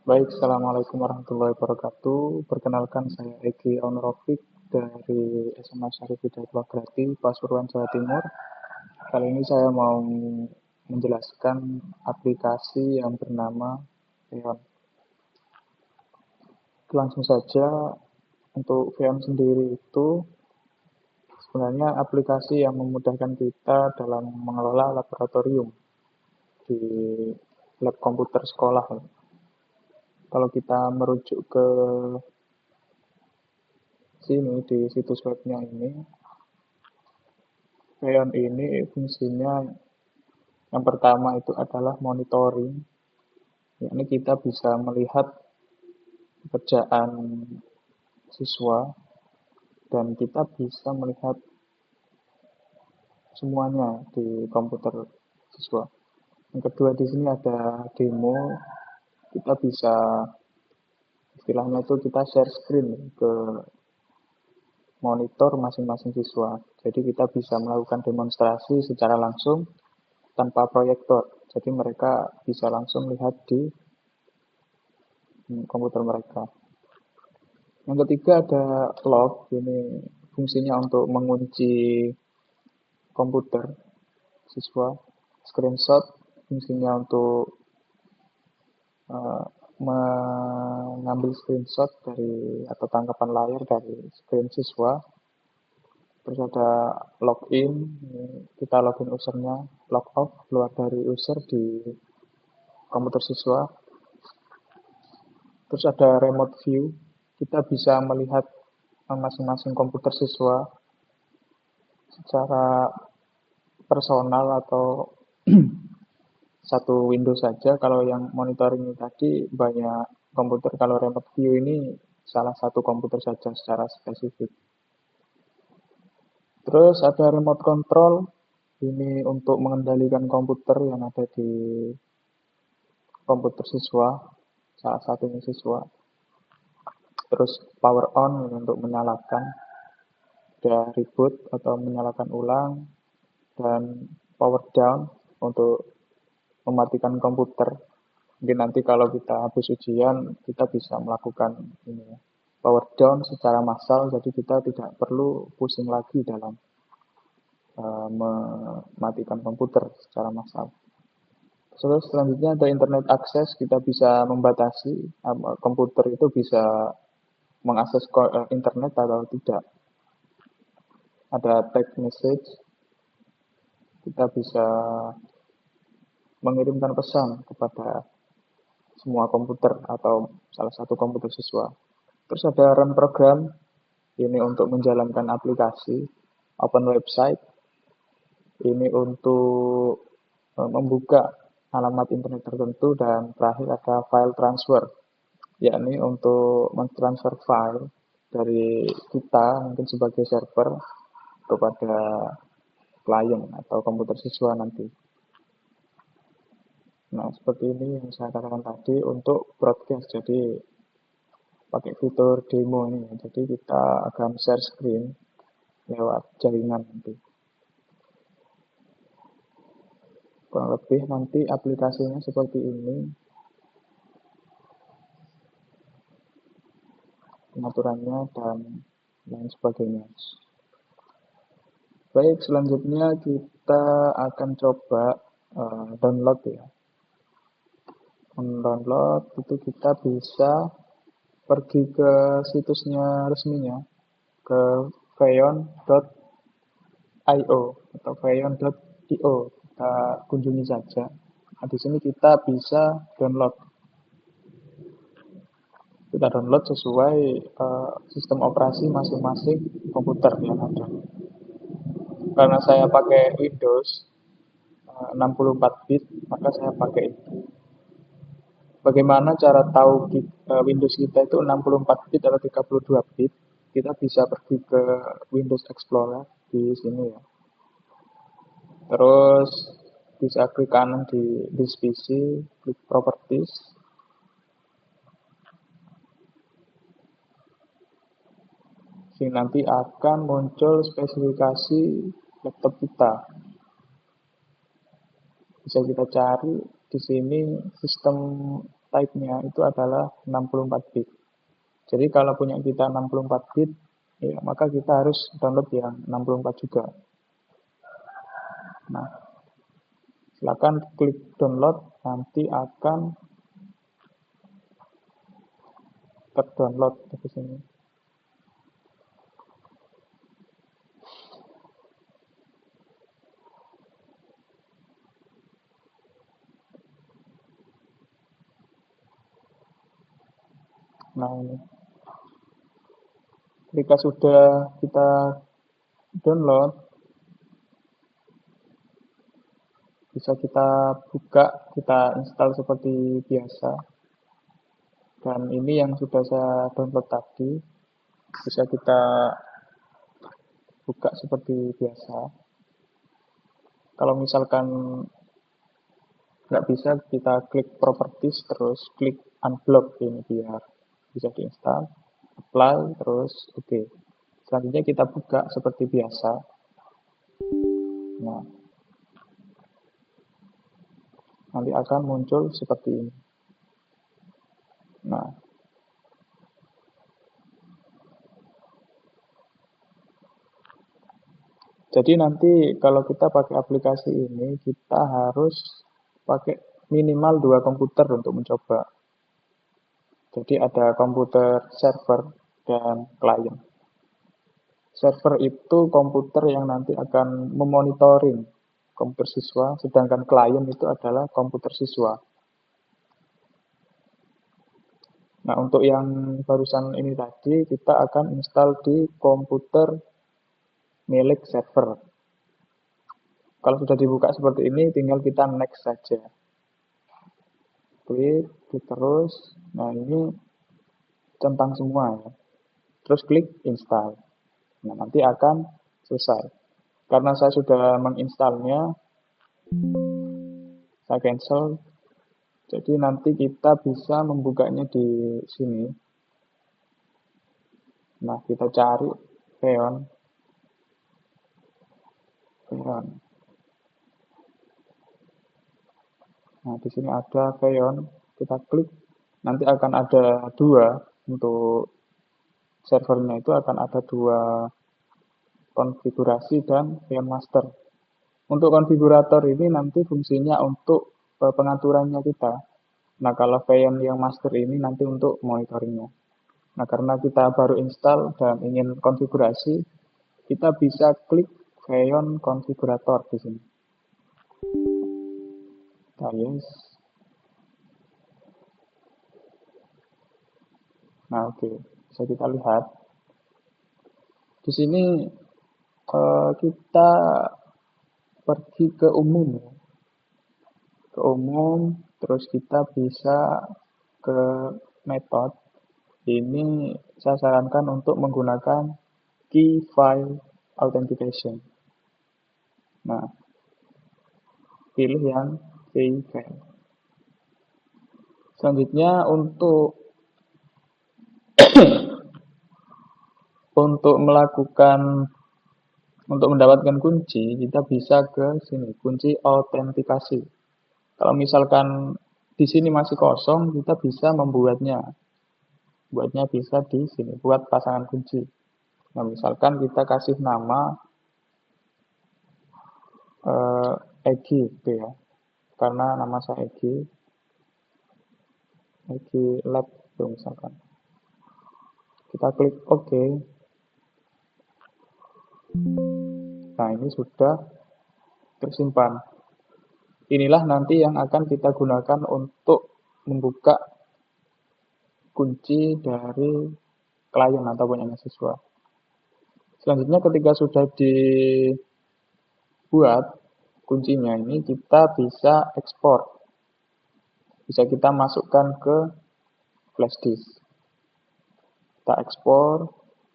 Baik, Assalamualaikum warahmatullahi wabarakatuh. Perkenalkan saya Egi Onrofik dari SMA Syarif Hidayatullah Grati, Pasuruan, Jawa Timur. Kali ini saya mau menjelaskan aplikasi yang bernama Veon. Langsung saja, untuk Veon sendiri itu sebenarnya aplikasi yang memudahkan kita dalam mengelola laboratorium di lab komputer sekolah. Kalau kita merujuk ke sini di situs webnya ini, Veon ini fungsinya yang pertama itu adalah monitoring, yakni kita bisa melihat pekerjaan siswa dan kita bisa melihat semuanya di komputer siswa. Yang kedua di sini ada demo, kita bisa istilahnya itu kita share screen ke monitor masing-masing siswa. Jadi kita bisa melakukan demonstrasi secara langsung tanpa proyektor. Jadi mereka bisa langsung lihat di komputer mereka. Yang ketiga ada log, ini fungsinya untuk mengunci komputer siswa. Screenshot fungsinya untuk mengambil screenshot dari atau tangkapan layar dari screen siswa. Terus ada login, kita login usernya, log off, keluar dari user di komputer siswa. Terus ada remote view, kita bisa melihat masing-masing komputer siswa secara personal atau satu window saja. Kalau yang monitoring tadi banyak komputer, kalau remote view ini salah satu komputer saja secara spesifik. Terus ada remote control, ini untuk mengendalikan komputer yang ada di komputer siswa, salah satunya siswa. Terus power on ini untuk menyalakan, ada reboot atau menyalakan ulang, dan power down untuk mematikan komputer. Mungkin nanti kalau kita habis ujian, kita bisa melakukan ini ya, power down secara massal, jadi kita tidak perlu pusing lagi dalam mematikan komputer secara massal. Terus selanjutnya ada internet akses, kita bisa membatasi komputer itu bisa mengakses internet atau tidak. Ada text message, kita bisa mengirimkan pesan kepada semua komputer atau salah satu komputer siswa. Terus ada run program, ini untuk menjalankan aplikasi, open website, ini untuk membuka alamat internet tertentu, dan terakhir ada file transfer, yakni untuk mentransfer file dari kita mungkin sebagai server kepada klien atau komputer siswa nanti. Nah, seperti ini yang saya katakan tadi untuk broadcast. Jadi pakai fitur demo ini. Jadi kita akan share screen lewat jaringan nanti. Kurang lebih nanti aplikasinya seperti ini. Pengaturannya dan lain sebagainya. Baik, selanjutnya kita akan coba download ya. Download itu kita bisa pergi ke situsnya resminya, ke feon.io atau feon.io, kita kunjungi saja. Nah, di sini kita bisa download. Kita download sesuai sistem operasi masing-masing komputer yang ada. Karena saya pakai Windows 64 bit, maka saya pakai itu. Bagaimana cara tahu Windows kita itu 64 bit atau 32 bit? Kita bisa pergi ke Windows Explorer di sini ya. Terus bisa klik kanan di this PC, klik properties. Sini nanti akan muncul spesifikasi laptop kita. Bisa kita cari di sini sistem type-nya itu adalah 64 bit. Jadi kalau punya kita 64 bit, ya, maka kita harus download yang 64 juga. Nah, silakan klik download, nanti akan terdownload di sini. Nah, ini. Ketika sudah kita download, bisa kita buka, kita install seperti biasa. Dan ini yang sudah saya download tadi, bisa kita buka seperti biasa. Kalau misalkan nggak bisa, kita klik properties, terus klik unblock ini biar bisa diinstal, apply, terus oke. Selanjutnya kita buka seperti biasa. Nah, nanti akan muncul seperti ini. Nah, jadi nanti kalau kita pakai aplikasi ini, kita harus pakai minimal 2 komputer untuk mencoba. Jadi ada komputer server dan klien. Server itu komputer yang nanti akan memonitoring komputer siswa, sedangkan klien itu adalah komputer siswa. Nah, untuk yang barusan ini tadi, kita akan install di komputer milik server. Kalau sudah dibuka seperti ini, tinggal kita next saja. Klik terus. Nah, ini centang semua ya. Terus klik install. Nah, nanti akan selesai. Karena saya sudah menginstalnya, saya cancel. Jadi nanti kita bisa membukanya di sini. Nah, kita cari Xeon. Nah, di sini ada Xeon. Kita klik. Nanti akan ada 2 untuk servernya, itu akan ada 2 konfigurasi dan Xeon Master. Untuk konfigurator ini nanti fungsinya untuk pengaturannya kita. Nah, kalau Xeon yang Master ini nanti untuk monitoringnya. Nah, karena kita baru install dan ingin konfigurasi, kita bisa klik Xeon konfigurator di sini. Nah, yes. Nah, oke. Bisa kita lihat. Di sini kita pergi ke umum. Ke umum, terus kita bisa ke metode. Ini saya sarankan untuk menggunakan key file authentication. Nah, pilih yang key file. Selanjutnya untuk mendapatkan kunci, kita bisa ke sini, kunci autentikasi. Kalau misalkan di sini masih kosong, kita bisa membuatnya. Buatnya bisa di sini, buat pasangan kunci. Nah, misalkan kita kasih nama Egi gitu ya. Karena nama saya Egi Lab gitu misalkan. Kita klik OK. Nah, ini sudah tersimpan. Inilah nanti yang akan kita gunakan untuk membuka kunci dari klien atau punya siswa. Selanjutnya ketika sudah dibuat kuncinya ini, kita bisa ekspor. Bisa kita masukkan ke flash disk. Kita ekspor,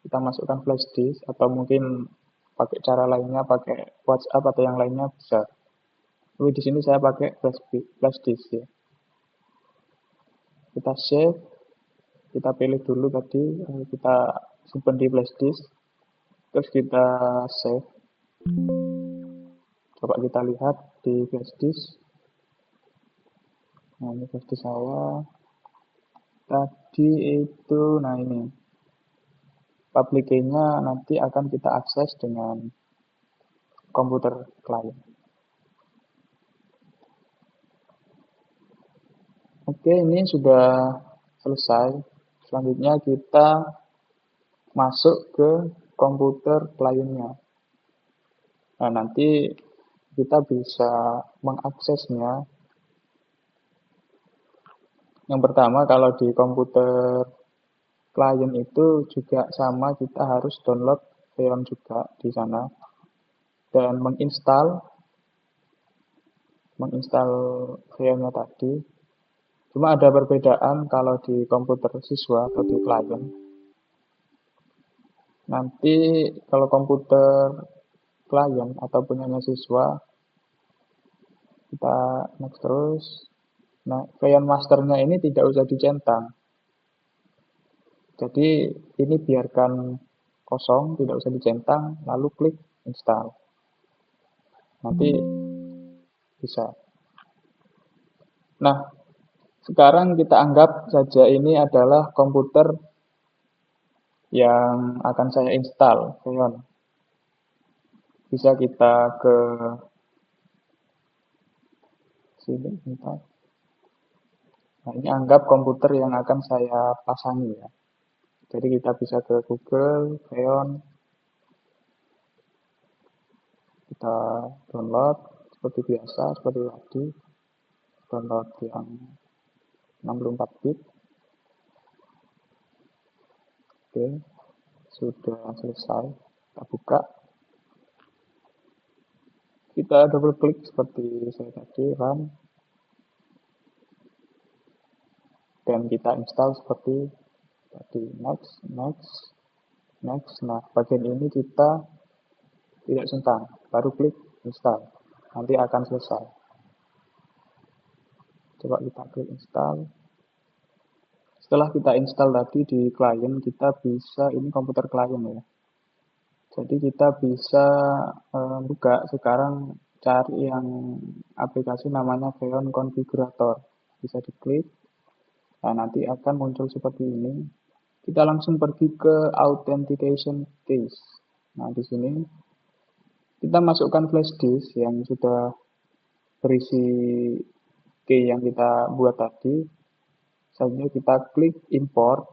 kita masukkan flash disk, atau mungkin pakai cara lainnya, pakai WhatsApp atau yang lainnya bisa. Tapi di sini saya pakai flash disk ya. Kita save, kita pilih dulu tadi, kita simpan di flash disk, terus kita save. Coba kita lihat di flash disk. Nah, ini flash disk saya. Tadi itu, nah ini, public key-nya nanti akan kita akses dengan komputer klien. Oke, ini sudah selesai. Selanjutnya kita masuk ke komputer kliennya. Nah, nanti kita bisa mengaksesnya. Yang pertama, kalau di komputer klien itu juga sama, kita harus download Xeon juga di sana dan menginstal Xeonnya tadi. Cuma ada perbedaan kalau di komputer siswa atau di klien. Nanti kalau komputer klien atau punyanya siswa, kita next terus. Nah, Xeon masternya ini tidak usah dicentang. Jadi ini biarkan kosong, tidak usah dicentang, lalu klik install. Nanti bisa. Nah, sekarang kita anggap saja ini adalah komputer yang akan saya install, Xeon. Bisa kita ke sini, bentar. Nah, ini anggap komputer yang akan saya pasangi ya. Jadi kita bisa ke Google, Xeon, kita download seperti biasa, seperti tadi, download yang 64 bit. Oke, sudah selesai. Kita buka. Kita double klik seperti saya tadi, run. Dan kita install seperti tadi, next, next, next. Nah, bagian ini kita tidak centang, baru klik install. Nanti akan selesai. Coba kita klik install. Setelah kita install tadi di klien, kita bisa, ini komputer klien ya. Jadi kita bisa buka sekarang, cari yang aplikasi namanya Xeon Configurator. Bisa diklik. Nah, nanti akan muncul seperti ini. Kita langsung pergi ke Authentication Case. Nah, di sini kita masukkan flash disk yang sudah berisi key yang kita buat tadi. Selanjutnya kita klik import.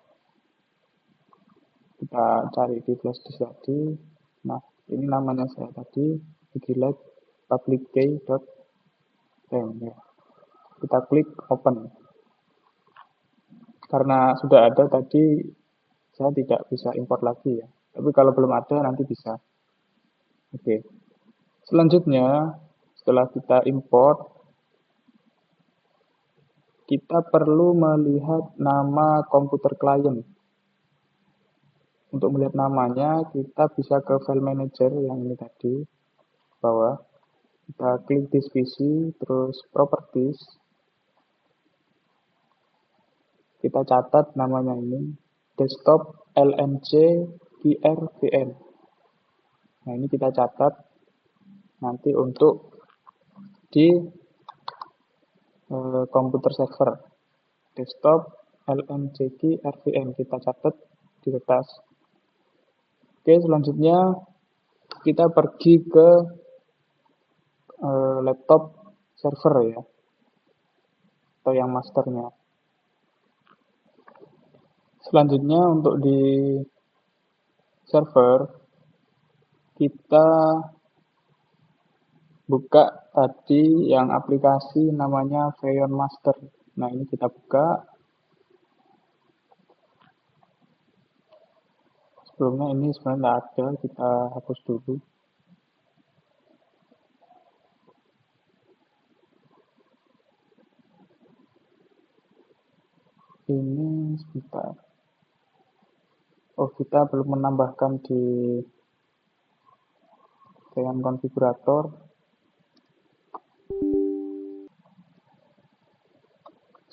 Kita cari di flash disk tadi. Nah, ini namanya saya tadi, Vigilate public key.tem ya. Kita klik open. Karena sudah ada tadi, saya tidak bisa import lagi ya. Tapi kalau belum ada nanti bisa. Oke. Selanjutnya, setelah kita import, kita perlu melihat nama komputer klien. Untuk melihat namanya, kita bisa ke file manager yang ini tadi, bawah. Kita klik disk PC, terus properties. Kita catat namanya ini, desktop LNC IRVN. Nah, ini kita catat nanti untuk di komputer server. Desktop LNCG RVN kita catat di kertas. Oke, selanjutnya kita pergi ke laptop server ya, atau yang masternya. Selanjutnya untuk di server kita buka tadi yang aplikasi namanya Xeon Master. Nah, ini kita buka. Sebelumnya ini sebenarnya tidak ada, kita hapus dulu. Ini sebentar. Oh, kita belum menambahkan di Xeon Configurator.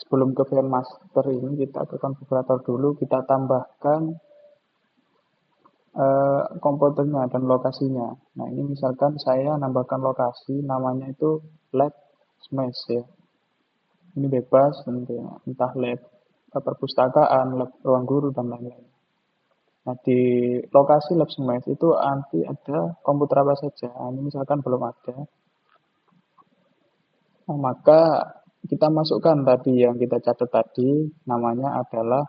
Sebelum ke Xeon Master ini, kita ke konfigurator dulu, kita tambahkan komponennya dan lokasinya. Nah, ini misalkan saya nambahkan lokasi, namanya itu lab smash ya. Ini bebas, entah lab lab perpustakaan, lab ruang guru, dan lain-lain. Nah, di lokasi lab SMES itu nanti ada komputer apa saja. Nah, ini misalkan belum ada, nah, maka kita masukkan tadi yang kita catat tadi, namanya adalah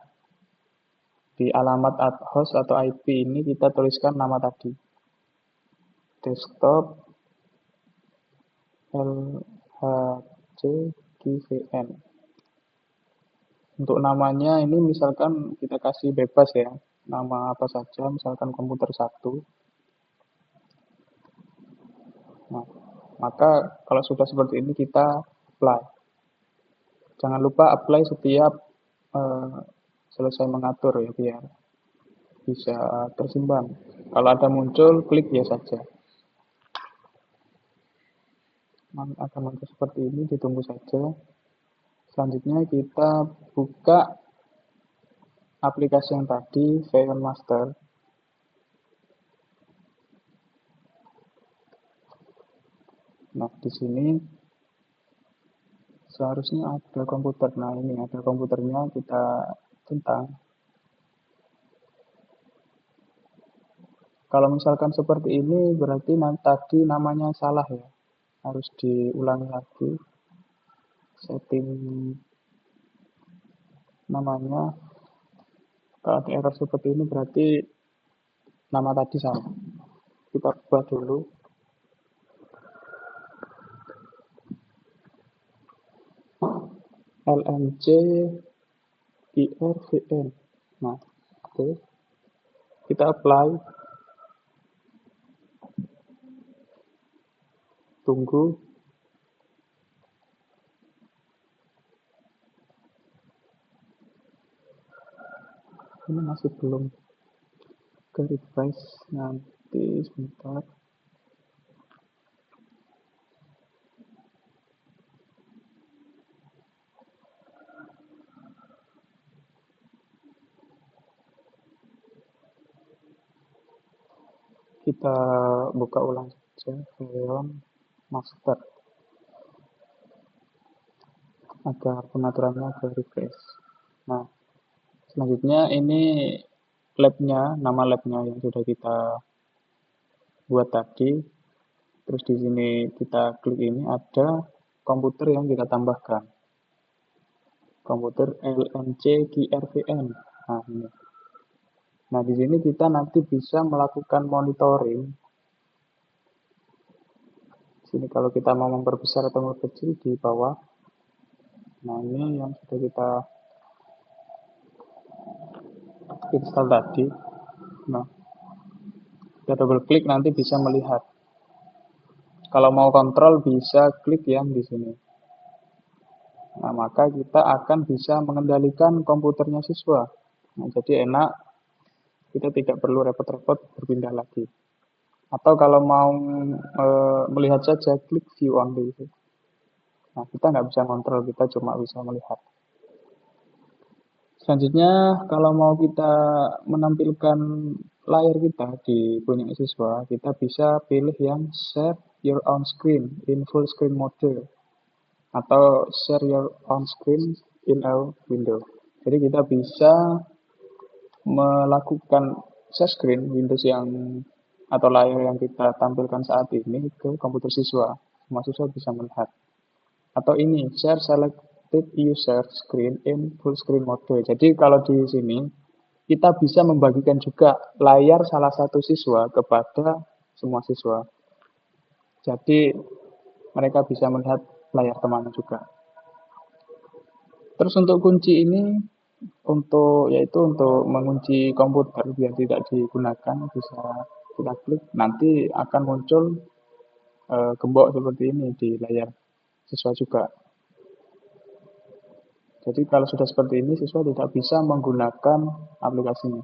di alamat host atau IP ini kita tuliskan nama tadi. Desktop LHCGVN. Untuk namanya ini misalkan kita kasih bebas ya, nama apa saja, misalkan komputer 1. Nah, maka kalau sudah seperti ini kita apply. Jangan lupa apply setiap selesai mengatur ya, biar bisa tersimpan. Kalau ada muncul, klik ya saja. Akan muncul seperti ini, ditunggu saja. Selanjutnya kita buka aplikasi yang tadi, VN Master. Nah, di sini seharusnya ada komputer. Nah, ini ada komputernya, kita centang. Kalau misalkan seperti ini, berarti tadi namanya salah ya. Harus diulangi lagi. Setting namanya. Kalau ada error seperti ini, berarti nama tadi salah. Kita ubah dulu. LMC IRVN. Nah, oke. Kita apply. Tunggu. Ini masih belum ke refresh. Nanti sebentar. Kita buka ulang saja VN Master agar pengaturannya agak refresh. Nah, selanjutnya ini labnya, nama labnya yang sudah kita buat tadi. Terus di sini kita klik ini, ada komputer yang kita tambahkan. Komputer LMC GRVN. Nah, ini. Nah, di sini kita nanti bisa melakukan monitoring. Di sini kalau kita mau memperbesar atau memperkecil di bawah. Nah, ini yang sudah kita install tadi. Nah, kita double klik nanti bisa melihat. Kalau mau kontrol bisa klik yang di sini. Nah, maka kita akan bisa mengendalikan komputernya siswa. Nah, jadi enak, kita tidak perlu repot-repot berpindah lagi. Atau kalau mau melihat saja, klik view only. Nah, kita nggak bisa kontrol, kita cuma bisa melihat. Selanjutnya, kalau mau kita menampilkan layar kita di punya siswa, kita bisa pilih yang share your own screen in full screen mode atau share your own screen in a window. Jadi kita bisa melakukan share screen Windows yang atau layar yang kita tampilkan saat ini ke komputer siswa. Semua siswa bisa melihat. Atau ini share selected user screen in full screen mode. Jadi kalau di sini kita bisa membagikan juga layar salah satu siswa kepada semua siswa. Jadi mereka bisa melihat layar temannya juga. Terus untuk kunci ini yaitu untuk mengunci komputer biar tidak digunakan, bisa kita klik, nanti akan muncul gembok seperti ini di layar siswa juga. Jadi kalau sudah seperti ini, siswa tidak bisa menggunakan aplikasinya.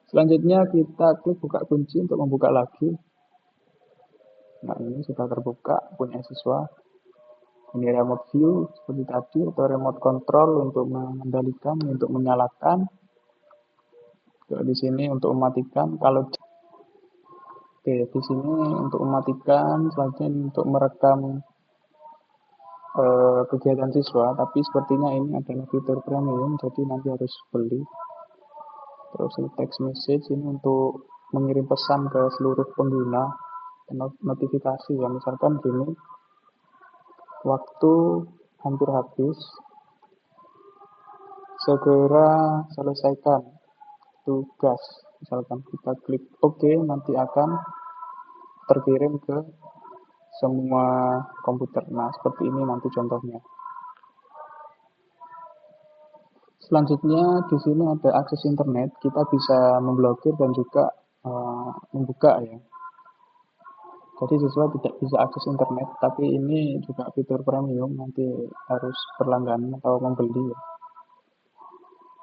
Selanjutnya kita klik buka kunci untuk membuka lagi. Nah, ini sudah terbuka punya siswa. Ini remote view seperti tadi, atau remote control untuk mengendalikan, untuk menyalakan. Di sini untuk mematikan. Kalau di sini untuk mematikan, selanjutnya untuk merekam kegiatan siswa, tapi sepertinya ini adalah fitur premium, jadi nanti harus beli. Terus ini text message ini untuk mengirim pesan ke seluruh pengguna, notifikasi ya, misalkan gini, waktu hampir habis, segera selesaikan tugas. Misalkan kita klik OK, nanti akan terkirim ke semua komputer. Nah, seperti ini nanti contohnya. Selanjutnya di sini ada akses internet, kita bisa memblokir dan juga membuka ya. Jadi siswa tidak bisa akses internet, tapi ini juga fitur premium, nanti harus berlangganan atau membeli ya.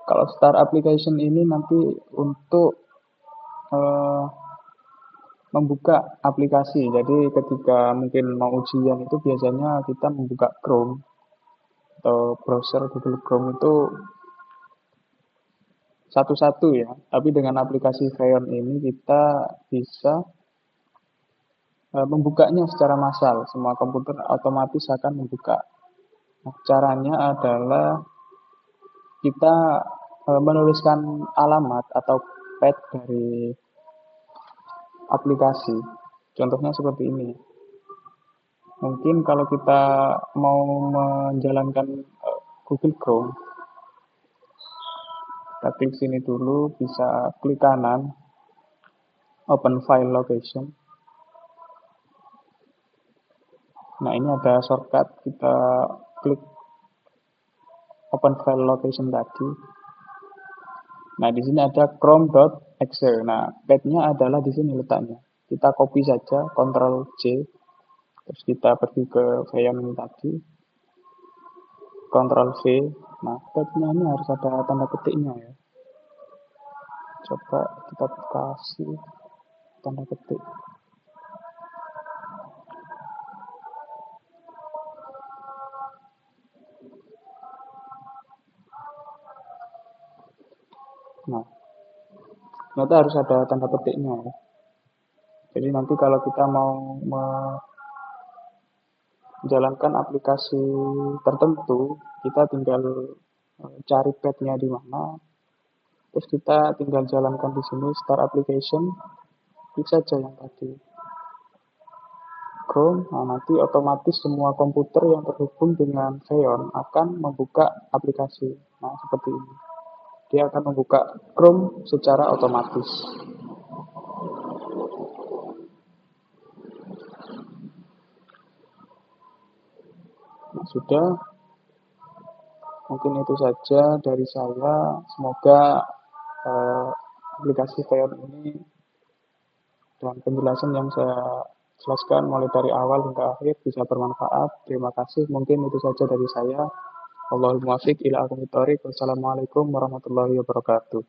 Kalau Start Application ini nanti untuk membuka aplikasi. Jadi ketika mungkin mau ujian itu biasanya kita membuka Chrome atau browser Google Chrome itu satu-satu ya. Tapi dengan aplikasi Freon ini kita bisa membukanya secara massal. Semua komputer otomatis akan membuka. Nah, caranya adalah kita menuliskan alamat atau path dari aplikasi. Contohnya seperti ini. Mungkin kalau kita mau menjalankan Google Chrome, kita klik sini dulu, bisa klik kanan, open file location. Nah, ini ada shortcut, kita klik open file location tadi. Nah, di sini ada chrome.exe. Nah, path-nya adalah di sini letaknya. Kita copy saja, Ctrl C. Terus kita pergi ke Freon ini tadi. Ctrl V. Nah, path-nya ini harus ada tanda petiknya ya. Coba kita kasih tanda petik. Nah, ternyata harus ada tanda petiknya ya. Jadi nanti kalau kita mau menjalankan aplikasi tertentu, kita tinggal cari path-nya di mana, terus kita tinggal jalankan di sini Start Application, klik saja yang tadi Chrome. Nah, nanti otomatis semua komputer yang terhubung dengan Freon akan membuka aplikasi. Nah, seperti ini. Dia akan membuka Chrome secara otomatis. Nah, sudah. Mungkin itu saja dari saya. Semoga aplikasi Freon ini dan penjelasan yang saya jelaskan mulai dari awal hingga akhir bisa bermanfaat. Terima kasih. Mungkin itu saja dari saya. Wallahul muwaffiq ila aqwamit thoriq. Wassalamualaikum warahmatullahi wabarakatuh.